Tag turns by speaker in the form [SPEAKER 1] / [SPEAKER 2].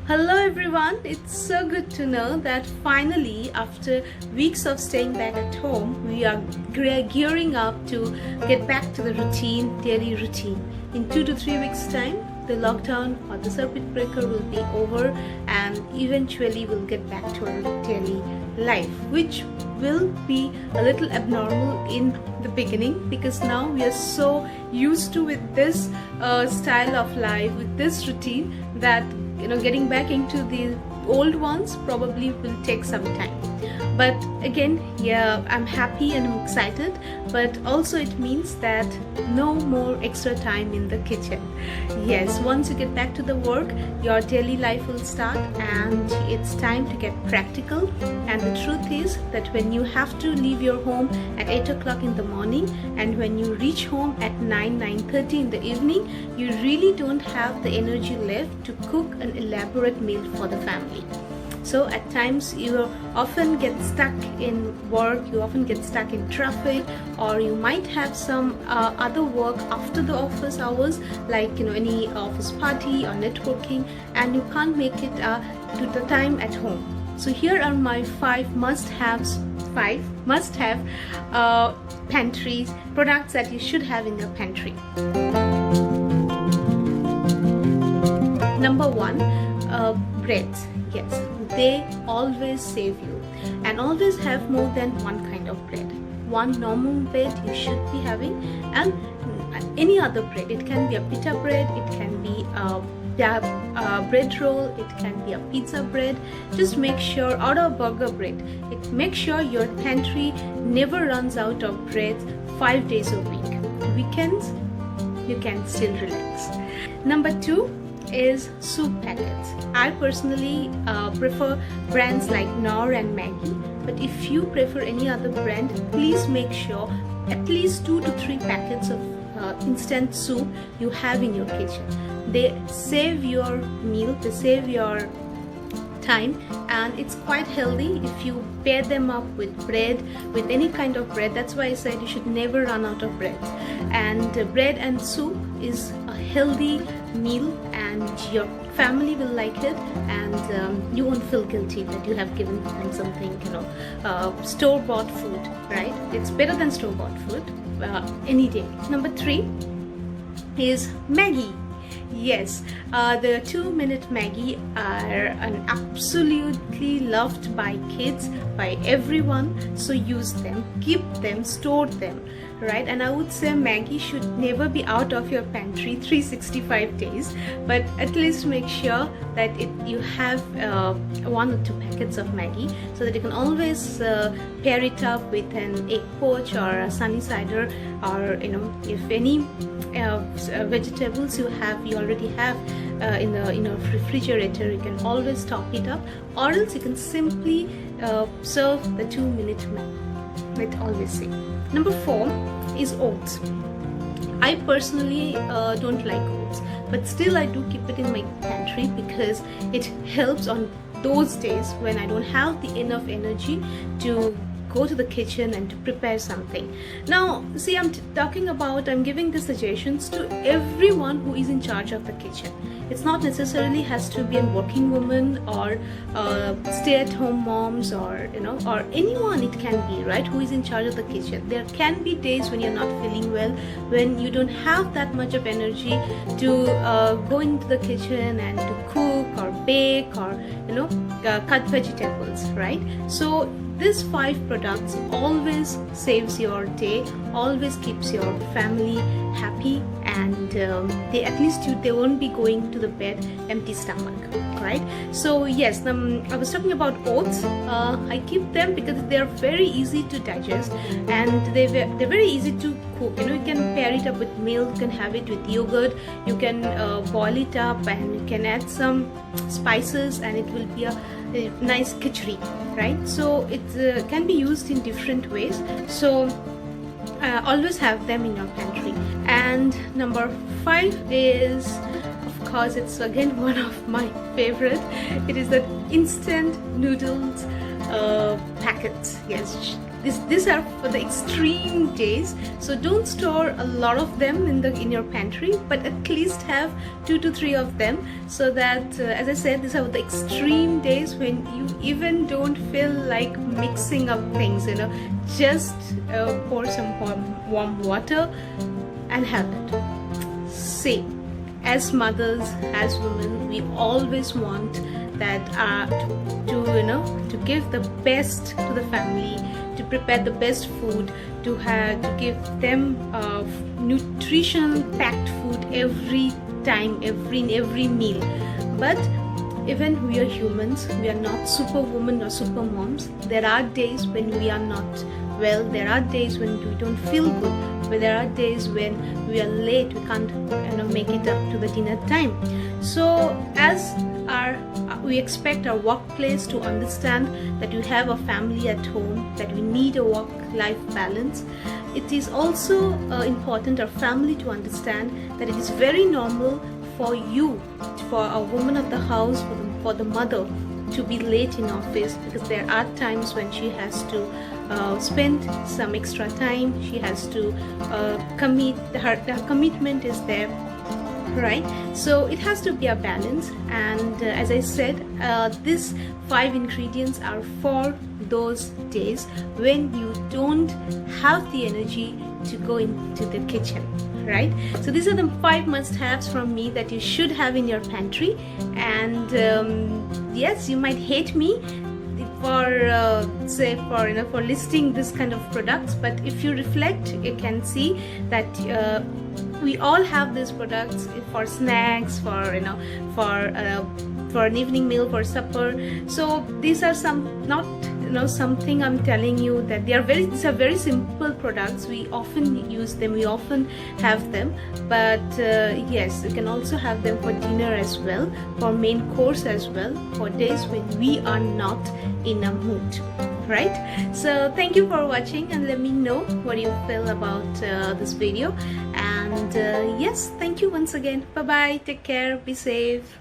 [SPEAKER 1] Hello everyone, it's so good to know that finally after weeks of staying back at home, we are gearing up to get back to the daily routine. In 2 to 3 weeks time, the lockdown or the circuit breaker will be over and eventually we'll get back to our daily life, which will be a little abnormal in the beginning because now we are so used to with this style of life, with this routine, that getting back into the old ones probably will take some time. But again, yeah, I'm happy and I'm excited, but also it means that no more extra time in the kitchen. Yes, once you get back to the work, your daily life will start and it's time to get practical. And the truth is that when you have to leave your home at 8 o'clock in the morning and when you reach home at 9:30 in the evening, you really don't have the energy left to cook an elaborate meal for the family. So at times you often get stuck in work, you often get stuck in traffic, or you might have some other work after the office hours, like any office party or networking, and you can't make it to the time at home. So here are my five must-have pantry products that you should have in your pantry. Number one, breads. Yes, they always save you, and always have more than one kind of bread. One normal bread you should be having, and any other bread. It can be a pita bread, it can be a bread roll, it can be a pizza bread. Just make sure, or a burger bread. Make sure your pantry never runs out of bread 5 days a week. Weekends, you can still relax. Number two is soup packets. I personally prefer brands like Knorr and Maggi, but if you prefer any other brand, please make sure at least 2 to 3 packets of instant soup you have in your kitchen. They save your meal, they save your time, and it's quite healthy if you pair them up with bread, with any kind of bread. That's why I said you should never run out of bread. And bread and soup is a healthy meal and your family will like it, and you won't feel guilty that you have given them something store-bought food, right? It's better than store-bought food any day. Number three is Maggi. Yes, the 2-minute Maggi are absolutely loved by kids, by everyone. So use them, keep them, store them, right? And I would say Maggi should never be out of your pantry 365 days, but at least make sure that you have 1 or 2 packets of Maggi, so that you can always pair it up with an egg poach or a sunny sider, or if any vegetables you already have in the refrigerator, you can always top it up, or else you can simply serve the 2-minute Maggi. It always say. Number 4 is oats. I personally don't like oats, but still I do keep it in my pantry because it helps on those days when I don't have the enough energy to go to the kitchen and to prepare something. Now see, I'm giving the suggestions to everyone who is in charge of the kitchen. It's not necessarily has to be a working woman or stay-at-home moms, or or anyone it can be, right, who is in charge of the kitchen. There can be days when you're not feeling well, when you don't have that much of energy to go into the kitchen and to cook or bake or cut vegetables, right? So these 5 products always saves your day, always keeps your family happy, and they won't be going to the bed empty stomach, right? So yes, I was talking about oats. I keep them because they're very easy to digest and they're very easy to cook. You can pair it up with milk, you can have it with yogurt, you can boil it up and you can add some spices and it will be a nice khichdi, right? So it can be used in different ways. So always have them in your pantry. And number 5 is, of course, it's again one of my favorite. It is the instant noodles packets. Yes, these are for the extreme days, so don't store a lot of them in your pantry, but at least have 2 to 3 of them, so that as I said, these are the extreme days when you even don't feel like mixing up things, you know, just pour some warm water and have it. See, as mothers, as women, we always want that to give the best to the family, to prepare the best food, to give them nutritional packed food every time, every meal. But even we are humans, we are not superwoman or super moms. There are days when we are not well, there are days when we don't feel good, but there are days when we are late, we can't make it up to the dinner time. So as we expect our workplace to understand that you have a family at home, that we need a work-life balance, it is also important our family to understand that it is very normal for you, for a woman of the house, for the mother, to be late in office, because there are times when she has to spend some extra time, she has to commit, her commitment is there, right? So it has to be a balance, and as I said, these 5 ingredients are for those days when you don't have the energy to go into the kitchen, right? So these are the 5 must-haves from me that you should have in your pantry. And yes, you might hate me for for listing this kind of products, but if you reflect, you can see that we all have these products for snacks, for for an evening meal, for supper. So these are something I'm telling you that these are very simple products. We often use them, we often have them, but yes, you can also have them for dinner as well, for main course as well, for days when we are not in a mood, right? So thank you for watching, and let me know what you feel about this video. And yes, thank you once again. Bye bye, take care, be safe.